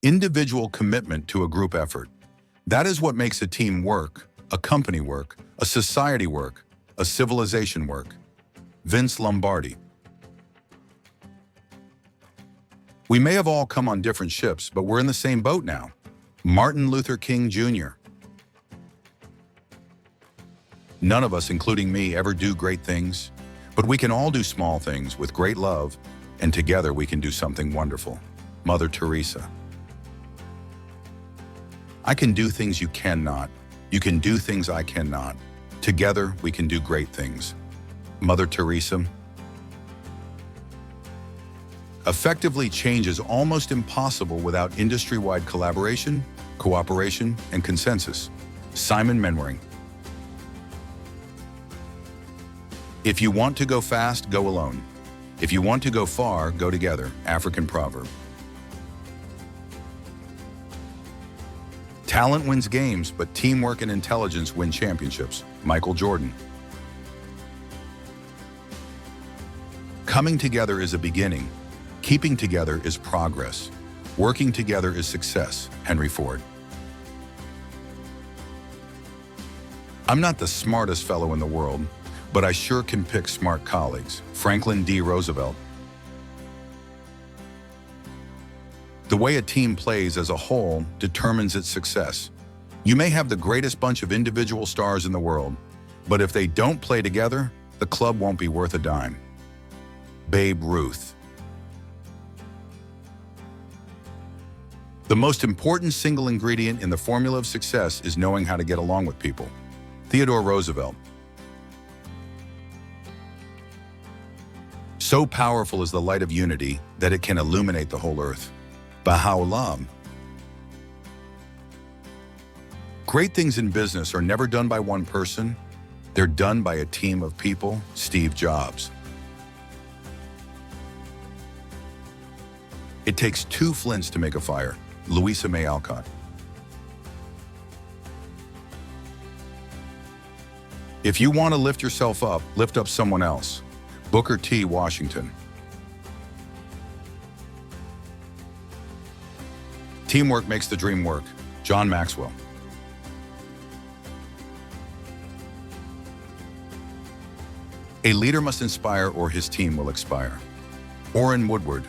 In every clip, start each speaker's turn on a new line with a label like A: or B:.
A: Individual commitment to a group effort. That is what makes a team work, a company work, a society work, a civilization work. Vince Lombardi. We may have all come on different ships, but we're in the same boat now. Martin Luther King Jr. None of us, including me, ever do great things, but we can all do small things with great love, and together we can do something wonderful. Mother Teresa. I can do things you cannot. You can do things I cannot. Together we can do great things. Mother Teresa. Effectively, change is almost impossible without industry-wide collaboration, cooperation, and consensus. Simon Menwaring. If you want to go fast, go alone. If you want to go far, go together. African proverb. Talent wins games, but teamwork and intelligence win championships. Michael Jordan. Coming together is a beginning. Keeping together is progress. Working together is success. Henry Ford. I'm not the smartest fellow in the world, but I sure can pick smart colleagues. Franklin D. Roosevelt. The way a team plays as a whole determines its success. You may have the greatest bunch of individual stars in the world, but if they don't play together, the club won't be worth a dime. Babe Ruth. The most important single ingredient in the formula of success is knowing how to get along with people. Theodore Roosevelt. So powerful is the light of unity that it can illuminate the whole earth. Baha'u'llah. Great things in business are never done by one person. They're done by a team of people. Steve Jobs. It takes two flints to make a fire. Louisa May Alcott. If you want to lift yourself up, lift up someone else. Booker T. Washington. Teamwork makes the dream work. John Maxwell. A leader must inspire or his team will expire. Orrin Woodward.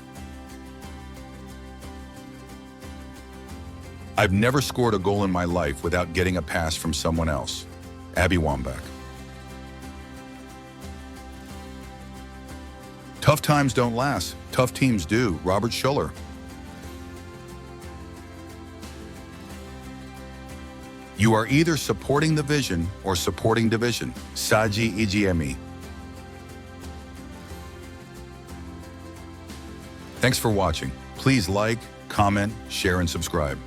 A: I've never scored a goal in my life without getting a pass from someone else. Abby Wambach. Tough times don't last. Tough teams do. Robert Schuller. You are either supporting the vision or supporting division. Saji Ijemi. Thanks for watching. Please like, comment, share, and subscribe.